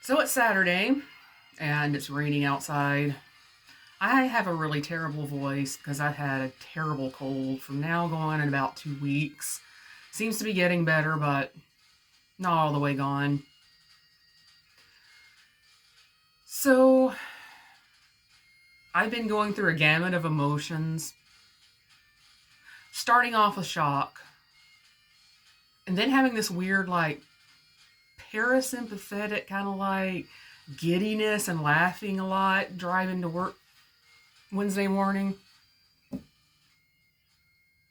So it's Saturday and it's raining outside. I have a really terrible voice because I've had a terrible cold from now going in about 2 weeks. Seems to be getting better, but not all the way gone. So I've been going through a gamut of emotions, starting off with shock, and then having this weird, parasympathetic kind of giddiness and laughing a lot driving to work Wednesday morning.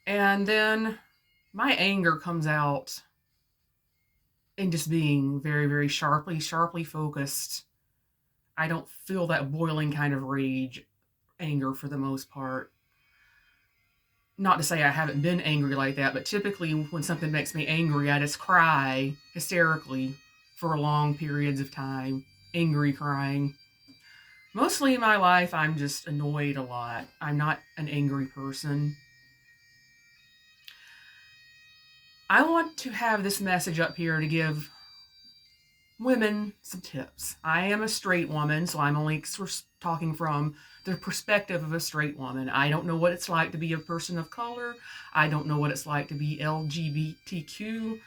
And then my anger comes out in just being very, very sharply focused. I don't feel that boiling kind of rage, anger for the most part. Not to say I haven't been angry like that, but typically when something makes me angry, I just cry hysterically for long periods of time, angry crying. Mostly in my life, I'm just annoyed a lot. I'm not an angry person. I want to have this message up here to give women some tips. I am a straight woman, so I'm only talking from the perspective of a straight woman. I don't know what it's like to be a person of color. I don't know what it's like to be LGBTQ.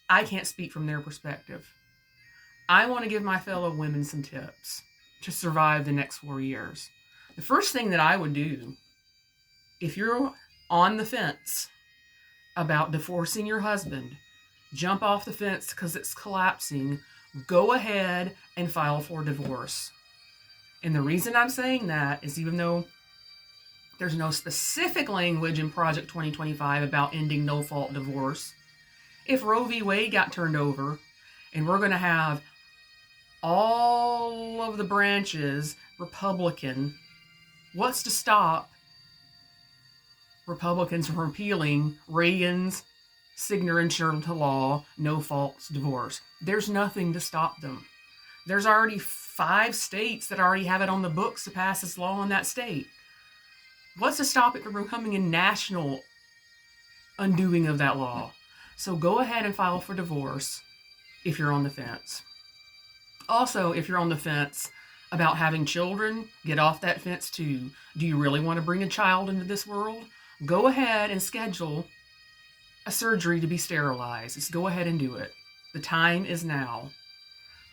I can't speak from their perspective. I want to give my fellow women some tips to survive the next 4 years. The first thing that I would do, if you're on the fence about divorcing your husband, jump off the fence because it's collapsing, go ahead and file for divorce. And the reason I'm saying that is even though there's no specific language in Project 2025 about ending no-fault divorce, if Roe v. Wade got turned over and we're going to have all of the branches Republican, what's to stop Republicans from repealing Reagan's signature into law, no-fault divorce? There's nothing to stop them. There's already 5 states that already have it on the books to pass this law in that state. What's to stop it from becoming a national undoing of that law? So go ahead and file for divorce if you're on the fence. Also, if you're on the fence about having children, get off that fence too. Do you really want to bring a child into this world? Go ahead and schedule a surgery to be sterilized. Just go ahead and do it. The time is now.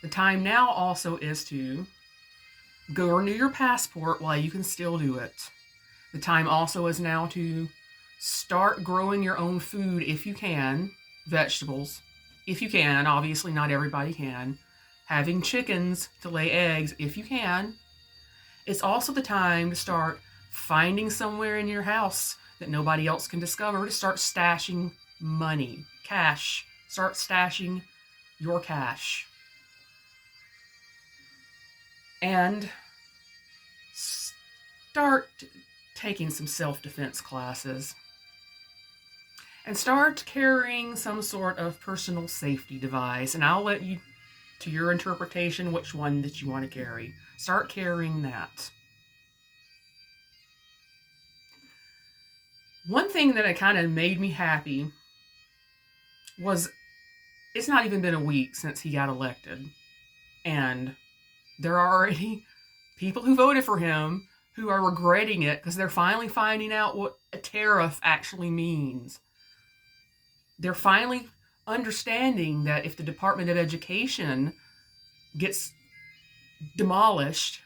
The time now also is to go renew your passport while you can still do it. The time also is now to start growing your own food if you can, vegetables. If you can, obviously not everybody can. Having chickens to lay eggs if you can. It's also the time to start finding somewhere in your house that nobody else can discover to start stashing money, cash. Start stashing your cash. And start taking some self-defense classes. And start carrying some sort of personal safety device. And I'll let you, to your interpretation, which one that you want to carry. Start carrying that. One thing that kind of made me happy was it's not even been a week since he got elected. And there are already people who voted for him who are regretting it because they're finally finding out what a tariff actually means. They're finally understanding that if the Department of Education gets demolished,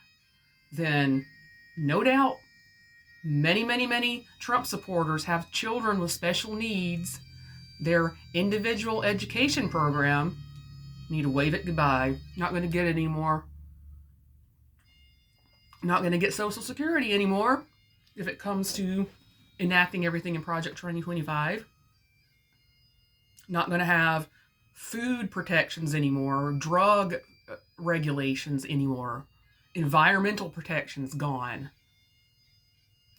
then no doubt many Trump supporters have children with special needs. Their individual education program need to wave it goodbye. Not going to get it anymore. Not going to get Social Security anymore if it comes to enacting everything in Project 2025. Not going to have food protections anymore, drug regulations anymore, environmental protections gone.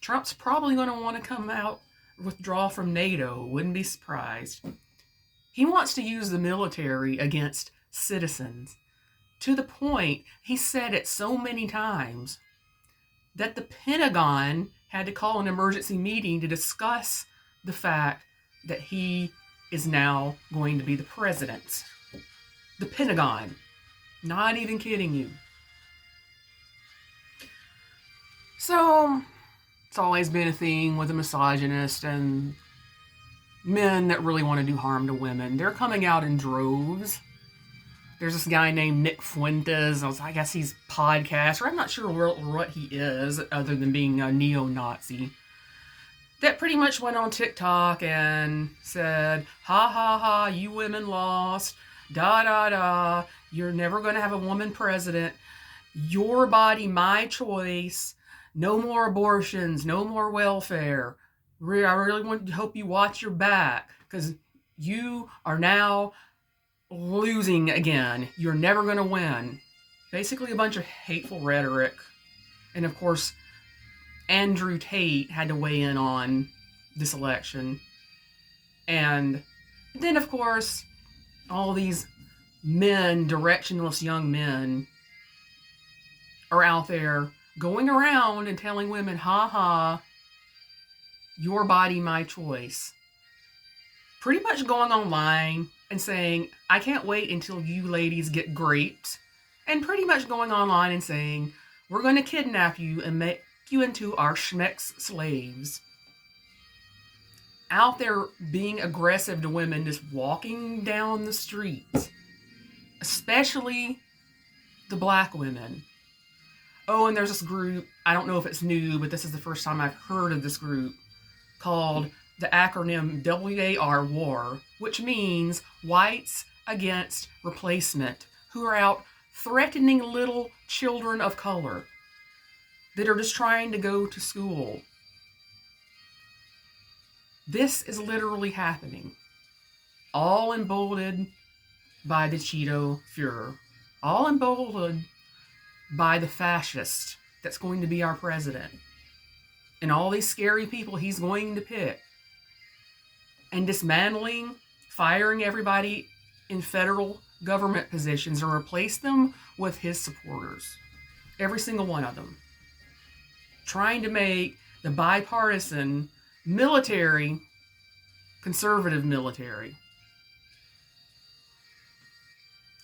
Trump's probably going to want to come out, withdraw from NATO, wouldn't be surprised. He wants to use the military against citizens to the point, he said it so many times, that the Pentagon had to call an emergency meeting to discuss the fact that he is now going to be the president. The Pentagon. Not even kidding you. So, it's always been a thing with the misogynist and men that really want to do harm to women. They're coming out in droves. There's this guy named Nick Fuentes. I guess he's a podcaster. I'm not sure what he is, other than being a neo-Nazi. That pretty much went on TikTok and said, ha ha ha, you women lost, da da da, you're never going to have a woman president, your body, my choice, no more abortions, no more welfare. I really want to hope you watch your back, because you are now losing again. You're never going to win. Basically a bunch of hateful rhetoric. And of course, Andrew Tate had to weigh in on this election. And then, of course, all these men, directionless young men, are out there going around and telling women, ha ha, your body, my choice. Pretty much going online and saying, I can't wait until you ladies get raped. And pretty much going online and saying, we're going to kidnap you and make you into our schmeck's slaves. Out there being aggressive to women, just walking down the streets. Especially the black women. Oh, and there's this group, I don't know if it's new, but this is the first time I've heard of this group, called the acronym WAR, WAR, which means Whites Against Replacement, who are out threatening little children of color that are just trying to go to school. This is literally happening. All emboldened by the Cheeto Fuhrer. All emboldened by the fascist that's going to be our president. And all these scary people he's going to pick. And dismantling, firing everybody in federal government positions and replace them with his supporters. Every single one of them. Trying to make the bipartisan military conservative military.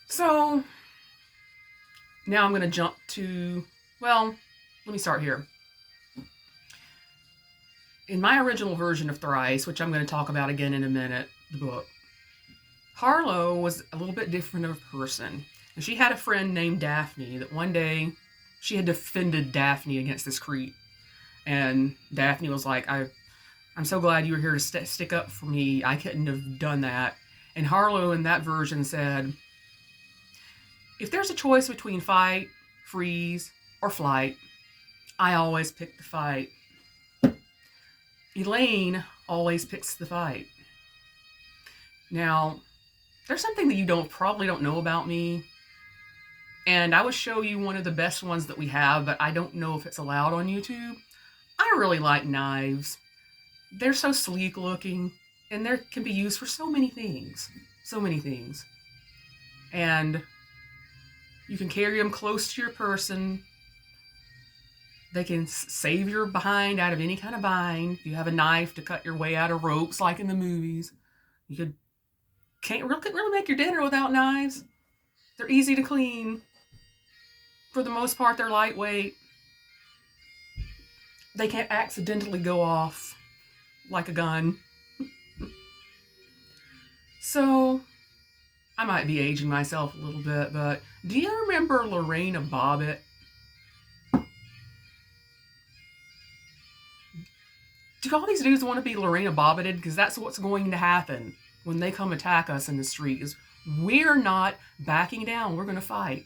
So, now I'm going to jump to, well, let me start here. In my original version of Thrice, which I'm going to talk about again in a minute, the book, Harlow was a little bit different of a person. And she had a friend named Daphne that one day she had defended Daphne against this creep. And Daphne was like, I'm so glad you were here to stick up for me. I couldn't have done that. And Harlow in that version said, if there's a choice between fight, freeze, or flight, I always pick the fight. Elaine always picks the fight. Now, there's something that you probably don't know about me, and I would show you one of the best ones that we have, but I don't know if it's allowed on YouTube. I really like knives. They're so sleek looking, and they can be used for so many things. So many things. And you can carry them close to your person. They can save your behind out of any kind of bind. If you have a knife to cut your way out of ropes like in the movies. You can't really make your dinner without knives. They're easy to clean. For the most part, they're lightweight. They can't accidentally go off like a gun. So, I might be aging myself a little bit, but do you remember Lorena Bobbitt? Do all these dudes want to be Lorena Bobbited? Because that's what's going to happen when they come attack us in the street. Is we're not backing down. We're going to fight.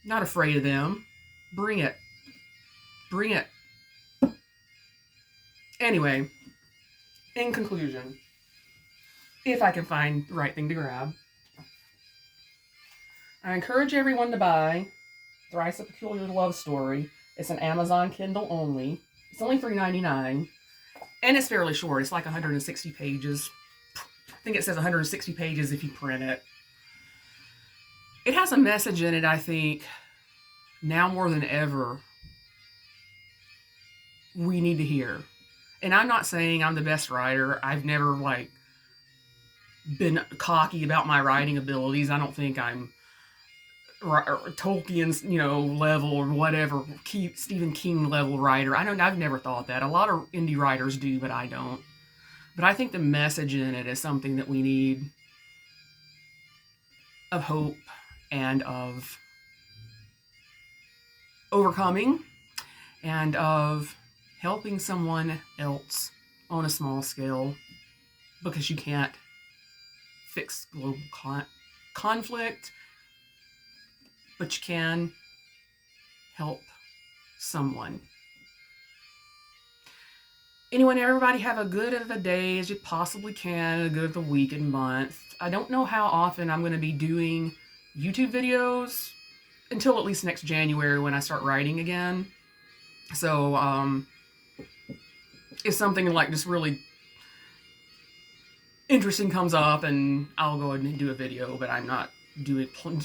Not afraid of them. Bring it. Bring it. Anyway, in conclusion, if I can find the right thing to grab, I encourage everyone to buy Thrice a Peculiar Love Story. It's an Amazon Kindle only. It's only $3.99, and it's fairly short. It's like 160 pages. I think it says 160 pages if you print it. It has a message in it, I think, now more than ever, we need to hear. And I'm not saying I'm the best writer. I've never, been cocky about my writing abilities. I don't think I'm Tolkien's, level or whatever, Stephen King level writer. I've never thought that. A lot of indie writers do, but I don't. But I think the message in it is something that we need, of hope and of overcoming and of helping someone else on a small scale, because you can't fix global conflict, but you can help someone. Anyway, everybody have a good of a day as you possibly can, a good of a week and month. I don't know how often I'm going to be doing YouTube videos until at least next January when I start writing again. So, if something like just really interesting comes up, and I'll go ahead and do a video, but I'm not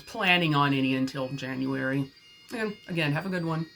planning on any until January. And again, have a good one.